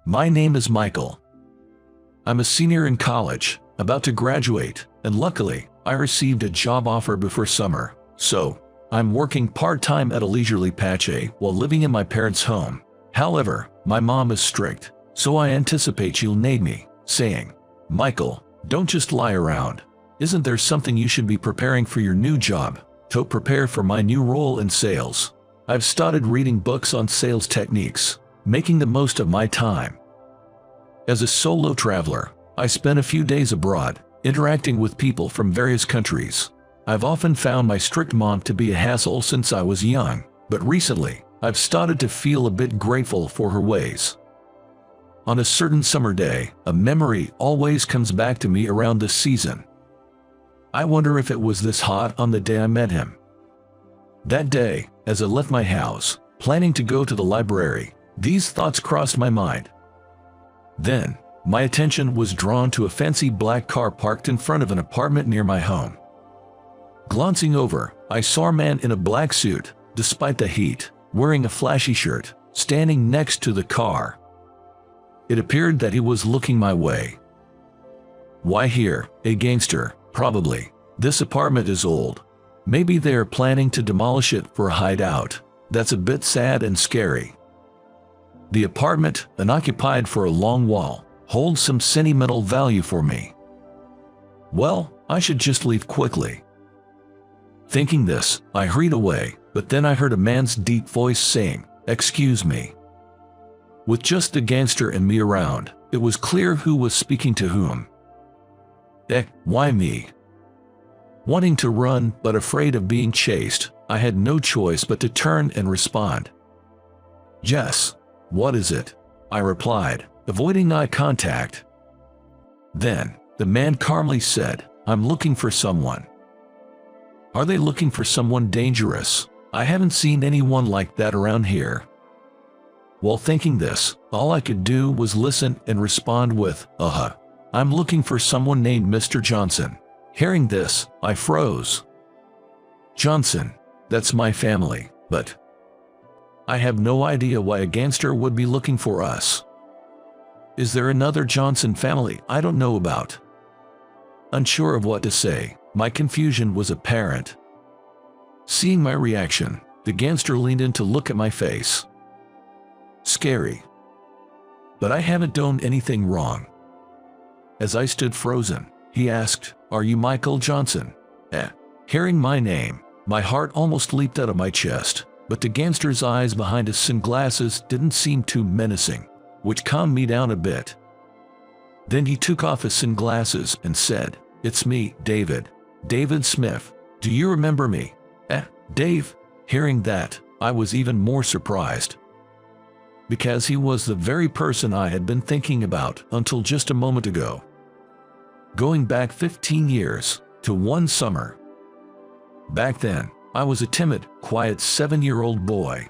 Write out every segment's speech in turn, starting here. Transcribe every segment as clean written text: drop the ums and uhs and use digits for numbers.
My name is Michael. I'm a senior in college, about to graduate, and luckily, I received a job offer before summer, so I'm working part-time at a leisurely patch while living in my parents' home. However, my mom is strict, so I anticipate she'll nag me, saying, "Michael, don't just lie around. Isn't there something you should be preparing for your new job?" To prepare for my new role in sales, I've started reading books on sales techniques, making the most of my time. As a solo traveler, I spent a few days abroad, interacting with people from various countries. I've often found my strict mom to be a hassle since I was young, but recently, I've started to feel a bit grateful for her ways. On a certain summer day, a memory always comes back to me around this season. I wonder if it was this hot on the day I met him. That day, as I left my house, planning to go to the library, these thoughts crossed my mind. Then, my attention was drawn to a fancy black car parked in front of an apartment near my home. Glancing over, I saw a man in a black suit, despite the heat, wearing a flashy shirt, standing next to the car. It appeared that he was looking my way. Why here, a gangster? Probably. This apartment is old. Maybe they are planning to demolish it for a hideout. That's a bit sad and scary. The apartment, unoccupied for a long while, holds some sentimental value for me. Well, I should just leave quickly. Thinking this, I hurried away, but then I heard a man's deep voice saying, "Excuse me." With just the gangster and me around, it was clear who was speaking to whom. Why me? Wanting to run but afraid of being chased, I had no choice but to turn and respond. "Jess, what is it?" I replied, avoiding eye contact. Then, the man calmly said, "I'm looking for someone." Are they looking for someone dangerous? I haven't seen anyone like that around here. While thinking this, all I could do was listen and respond with, "I'm looking for someone named Mr. Johnson." Hearing this, I froze. Johnson, that's my family, but I have no idea why a gangster would be looking for us. Is there another Johnson family I don't know about? Unsure of what to say, my confusion was apparent. Seeing my reaction, the gangster leaned in to look at my face. Scary. But I haven't done anything wrong. As I stood frozen, he asked, "Are you Michael Johnson?" Hearing my name, my heart almost leaped out of my chest, but the gangster's eyes behind his sunglasses didn't seem too menacing, which calmed me down a bit. Then he took off his sunglasses and said, "It's me, David. David Smith. Do you remember me?" Dave. Hearing that, I was even more surprised. Because he was the very person I had been thinking about until just a moment ago. Going back 15 years, to one summer. Back then, I was a timid, quiet 7-year-old boy.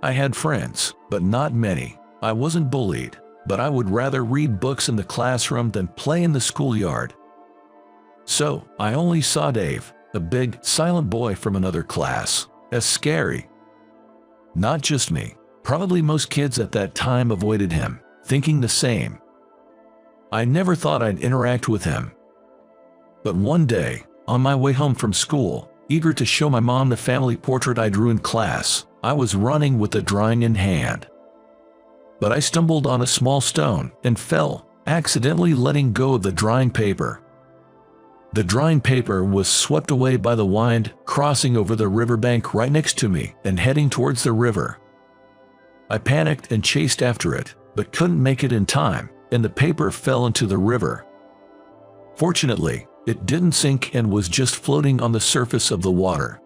I had friends, but not many. I wasn't bullied, but I would rather read books in the classroom than play in the schoolyard. So, I only saw Dave, a big, silent boy from another class, as scary. Not just me. Probably most kids at that time avoided him, thinking the same. I never thought I'd interact with him. But one day, on my way home from school, eager to show my mom the family portrait I drew in class, I was running with the drawing in hand. But I stumbled on a small stone and fell, accidentally letting go of the drawing paper. The drawing paper was swept away by the wind, crossing over the riverbank right next to me and heading towards the river. I panicked and chased after it, but couldn't make it in time, and the paper fell into the river. Fortunately, it didn't sink and was just floating on the surface of the water.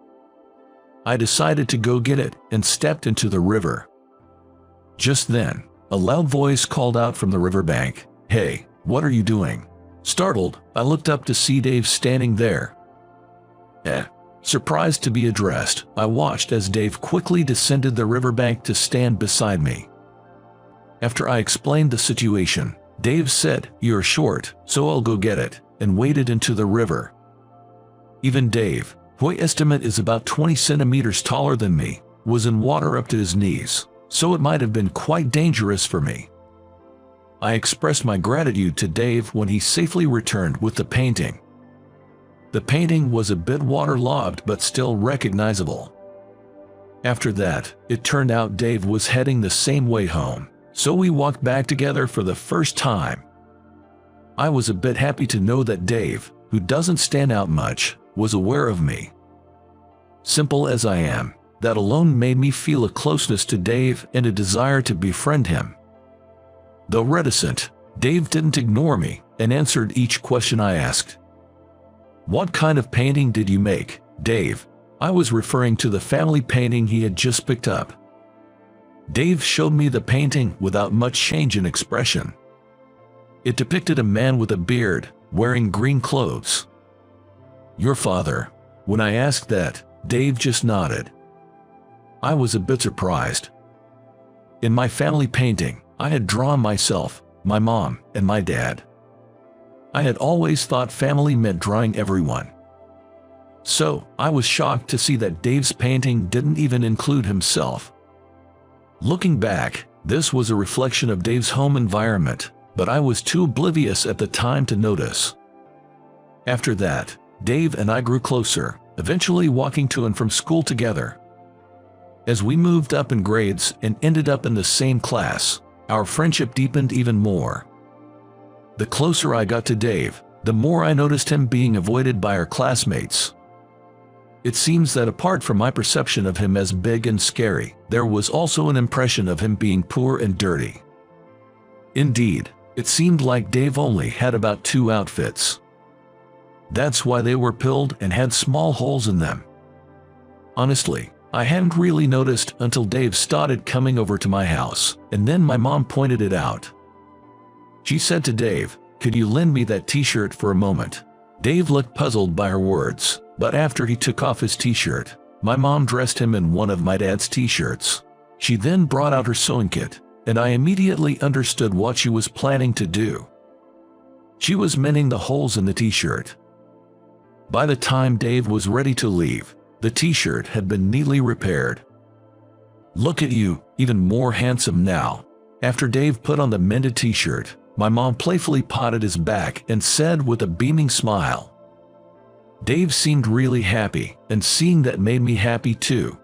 I decided to go get it and stepped into the river. Just then, a loud voice called out from the riverbank, "Hey, what are you doing?" Startled, I looked up to see Dave standing there. Surprised to be addressed, I watched as Dave quickly descended the riverbank to stand beside me. After I explained the situation, Dave said, "You're short, so I'll go get it," and waded into the river. Even Dave, who I estimate is about 20 centimeters taller than me, was in water up to his knees, so it might have been quite dangerous for me. I expressed my gratitude to Dave when he safely returned with the painting. The painting was a bit waterlogged but still recognizable. After that, it turned out Dave was heading the same way home, so we walked back together for the first time. I was a bit happy to know that Dave, who doesn't stand out much, was aware of me. Simple as I am, that alone made me feel a closeness to Dave and a desire to befriend him. Though reticent, Dave didn't ignore me and answered each question I asked. "What kind of painting did you make, Dave?" I was referring to the family painting he had just picked up. Dave showed me the painting without much change in expression. It depicted a man with a beard, wearing green clothes. "Your father?" When I asked that, Dave just nodded. I was a bit surprised. In my family painting, I had drawn myself, my mom, and my dad. I had always thought family meant drawing everyone. So, I was shocked to see that Dave's painting didn't even include himself. Looking back, this was a reflection of Dave's home environment, but I was too oblivious at the time to notice. After that, Dave and I grew closer, eventually walking to and from school together. As we moved up in grades and ended up in the same class, our friendship deepened even more. The closer I got to Dave, the more I noticed him being avoided by our classmates. It seems that apart from my perception of him as big and scary, there was also an impression of him being poor and dirty. Indeed, it seemed like Dave only had about 2 outfits. That's why they were pilled and had small holes in them. Honestly, I hadn't really noticed until Dave started coming over to my house, and then my mom pointed it out. She said to Dave, "Could you lend me that t-shirt for a moment?" Dave looked puzzled by her words, but after he took off his t-shirt, my mom dressed him in one of my dad's t-shirts. She then brought out her sewing kit, and I immediately understood what she was planning to do. She was mending the holes in the t-shirt. By the time Dave was ready to leave, the t-shirt had been neatly repaired. "Look at you, even more handsome now." After Dave put on the mended t-shirt, my mom playfully patted his back and said with a beaming smile. Dave seemed really happy, and seeing that made me happy too.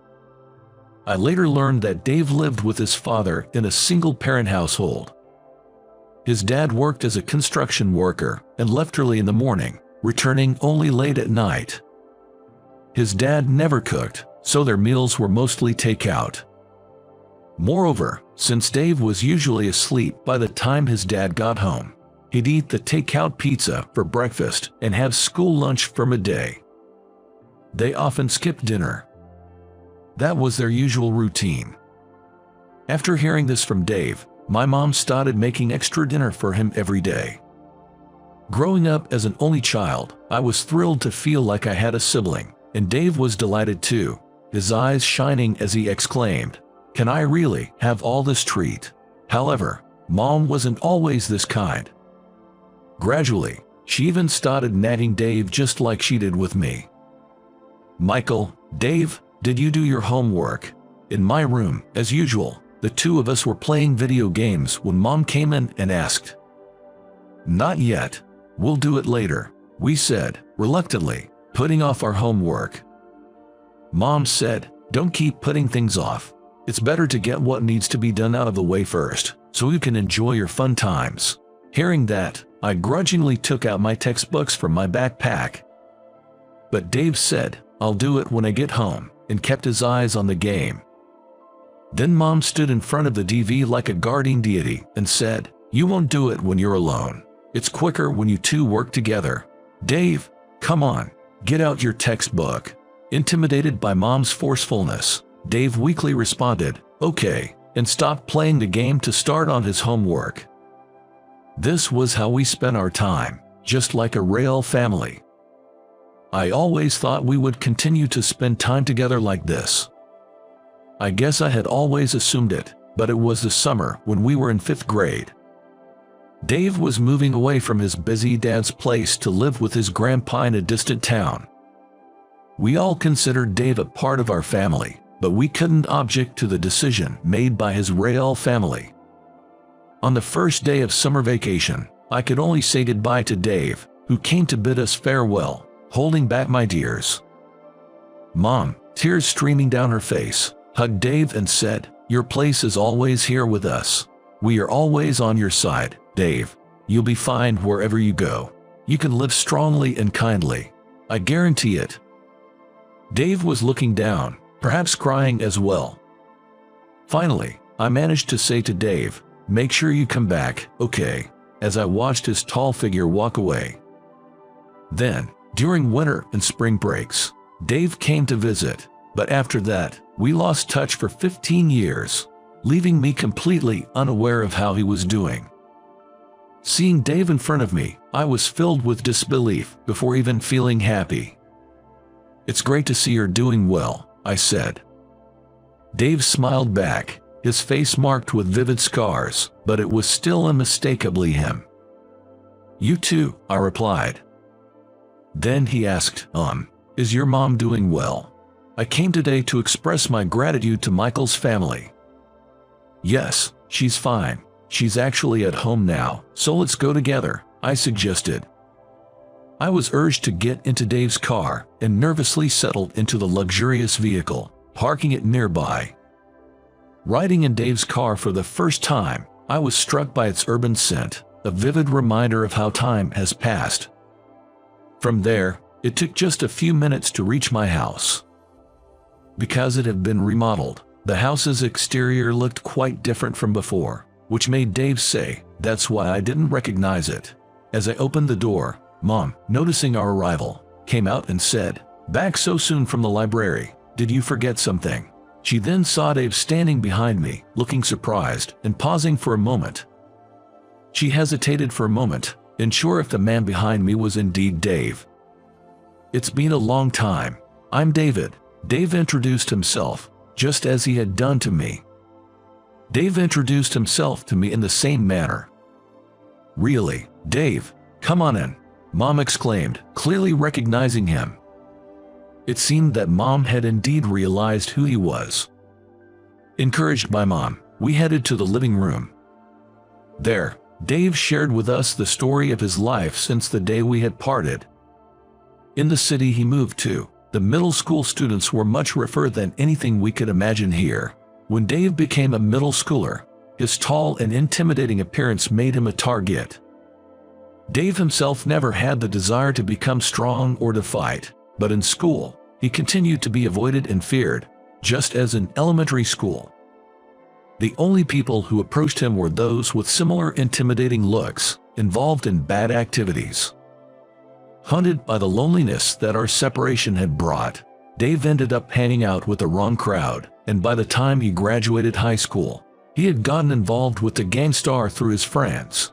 I later learned that Dave lived with his father in a single-parent household. His dad worked as a construction worker and left early in the morning, returning only late at night. His dad never cooked, so their meals were mostly takeout. Moreover, since Dave was usually asleep by the time his dad got home, he'd eat the takeout pizza for breakfast and have school lunch for midday. They often skipped dinner. That was their usual routine. After hearing this from Dave, my mom started making extra dinner for him every day. Growing up as an only child, I was thrilled to feel like I had a sibling, and Dave was delighted too, his eyes shining as he exclaimed, "Can I really have all this treat?" However, Mom wasn't always this kind. Gradually, she even started nagging Dave just like she did with me. "Michael, Dave, did you do your homework?" In my room, as usual, the two of us were playing video games when Mom came in and asked. "Not yet. We'll do it later," we said, reluctantly, putting off our homework. Mom said, "Don't keep putting things off. It's better to get what needs to be done out of the way first, so you can enjoy your fun times." Hearing that, I grudgingly took out my textbooks from my backpack. But Dave said, "I'll do it when I get home," and kept his eyes on the game. Then Mom stood in front of the TV like a guardian deity and said, "You won't do it when you're alone. It's quicker when you two work together. Dave, come on, get out your textbook." Intimidated by Mom's forcefulness, Dave weakly responded, "Okay," and stopped playing the game to start on his homework. This was how we spent our time, just like a real family. I always thought we would continue to spend time together like this. I guess I had always assumed it, but it was the summer when we were in 5th grade. Dave was moving away from his busy dad's place to live with his grandpa in a distant town. We all considered Dave a part of our family, but we couldn't object to the decision made by his real family. On the first day of summer vacation, I could only say goodbye to Dave, who came to bid us farewell, holding back my tears. Mom, tears streaming down her face, hugged Dave and said, "Your place is always here with us. We are always on your side, Dave. You'll be fine wherever you go. You can live strongly and kindly. I guarantee it." Dave was looking down, perhaps crying as well. Finally, I managed to say to Dave, "Make sure you come back, okay?" as I watched his tall figure walk away. Then, during winter and spring breaks, Dave came to visit, but after that, we lost touch for 15 years, leaving me completely unaware of how he was doing. Seeing Dave in front of me, I was filled with disbelief before even feeling happy. "It's great to see you're doing well," I said. Dave smiled back, his face marked with vivid scars, but it was still unmistakably him. "You too," I replied. Then he asked, "Is your mom doing well? I came today to express my gratitude to Michael's family." "Yes, she's fine. She's actually at home now, so let's go together," I suggested. I was urged to get into Dave's car and nervously settled into the luxurious vehicle, parking it nearby. Riding in Dave's car for the first time, I was struck by its urban scent, a vivid reminder of how time has passed. From there, it took just a few minutes to reach my house. Because it had been remodeled, the house's exterior looked quite different from before, which made Dave say, "That's why I didn't recognize it." As I opened the door, Mom, noticing our arrival, came out and said, "Back so soon from the library, did you forget something?" She then saw Dave standing behind me, looking surprised and pausing for a moment. She hesitated for a moment, unsure if the man behind me was indeed Dave. "It's been a long time. I'm David," Dave introduced himself, just as he had done to me. Dave introduced himself to me in the same manner. "Really, Dave? Come on in," Mom exclaimed, clearly recognizing him. It seemed that Mom had indeed realized who he was. Encouraged by Mom, we headed to the living room. There, Dave shared with us the story of his life since the day we had parted. In the city he moved to, the middle school students were much rougher than anything we could imagine here. When Dave became a middle schooler, his tall and intimidating appearance made him a target. Dave himself never had the desire to become strong or to fight, but in school, he continued to be avoided and feared, just as in elementary school. The only people who approached him were those with similar intimidating looks, involved in bad activities. Haunted by the loneliness that our separation had brought, Dave ended up hanging out with the wrong crowd, and by the time he graduated high school, he had gotten involved with the gangstar through his friends.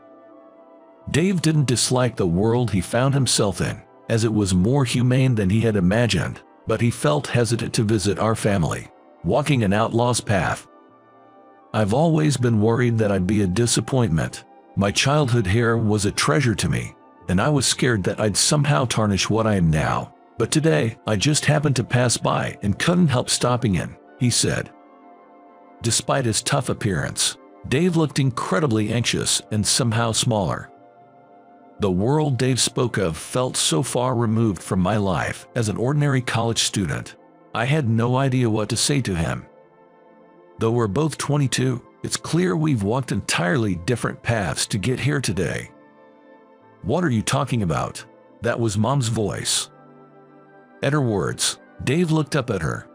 Dave didn't dislike the world he found himself in, as it was more humane than he had imagined, but he felt hesitant to visit our family, walking an outlaw's path. "I've always been worried that I'd be a disappointment. My childhood hero was a treasure to me, and I was scared that I'd somehow tarnish what I am now. But today, I just happened to pass by and couldn't help stopping in," he said. Despite his tough appearance, Dave looked incredibly anxious and somehow smaller. The world Dave spoke of felt so far removed from my life as an ordinary college student. I had no idea what to say to him. Though we're both 22, it's clear we've walked entirely different paths to get here today. "What are you talking about?" That was Mom's voice. At her words, Dave looked up at her.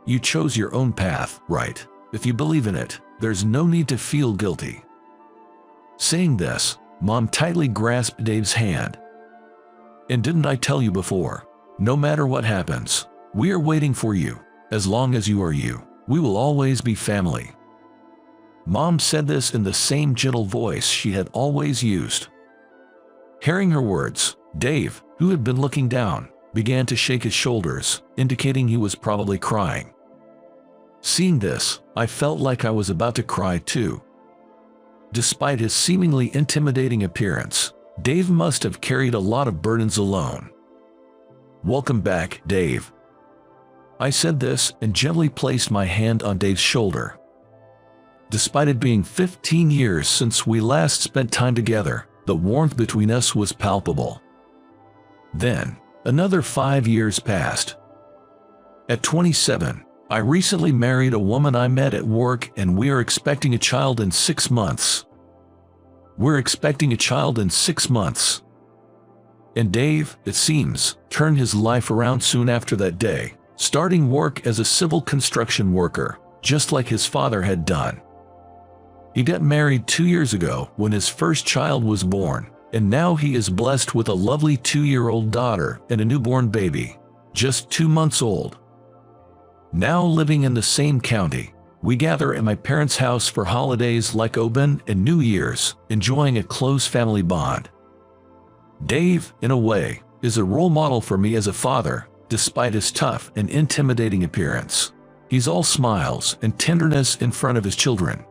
"You chose your own path, right? If you believe in it, there's no need to feel guilty." Saying this, Mom tightly grasped Dave's hand. "And didn't I tell you before? No matter what happens, we are waiting for you. As long as you are you, we will always be family." Mom said this in the same gentle voice she had always used. Hearing her words, Dave, who had been looking down, began to shake his shoulders, indicating he was probably crying. Seeing this, I felt like I was about to cry too. Despite his seemingly intimidating appearance, Dave must have carried a lot of burdens alone. "Welcome back, Dave." I said this and gently placed my hand on Dave's shoulder. Despite it being 15 years since we last spent time together, the warmth between us was palpable. Then, another 5 years passed. At 27, I recently married a woman I met at work, and we are expecting a child in 6 months. We're expecting a child in 6 months. And Dave, it seems, turned his life around soon after that day, starting work as a civil construction worker, just like his father had done. He got married 2 years ago when his first child was born, and now he is blessed with a lovely 2-year-old daughter and a newborn baby, just 2 months old. Now living in the same county, we gather at my parents' house for holidays like Open and New Year's, enjoying a close family bond. Dave, in a way, is a role model for me as a father, despite his tough and intimidating appearance. He's all smiles and tenderness in front of his children.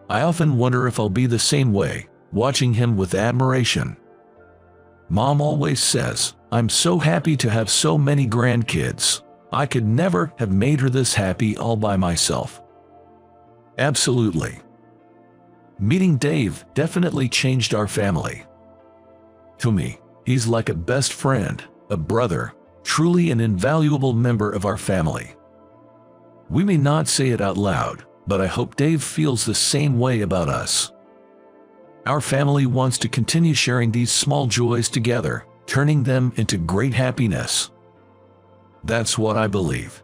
I often wonder if I'll be the same way, watching him with admiration. Mom always says, "I'm so happy to have so many grandkids. I could never have made her this happy all by myself." Absolutely. Meeting Dave definitely changed our family. To me, he's like a best friend, a brother, truly an invaluable member of our family. We may not say it out loud, but I hope Dave feels the same way about us. Our family wants to continue sharing these small joys together, turning them into great happiness. That's what I believe.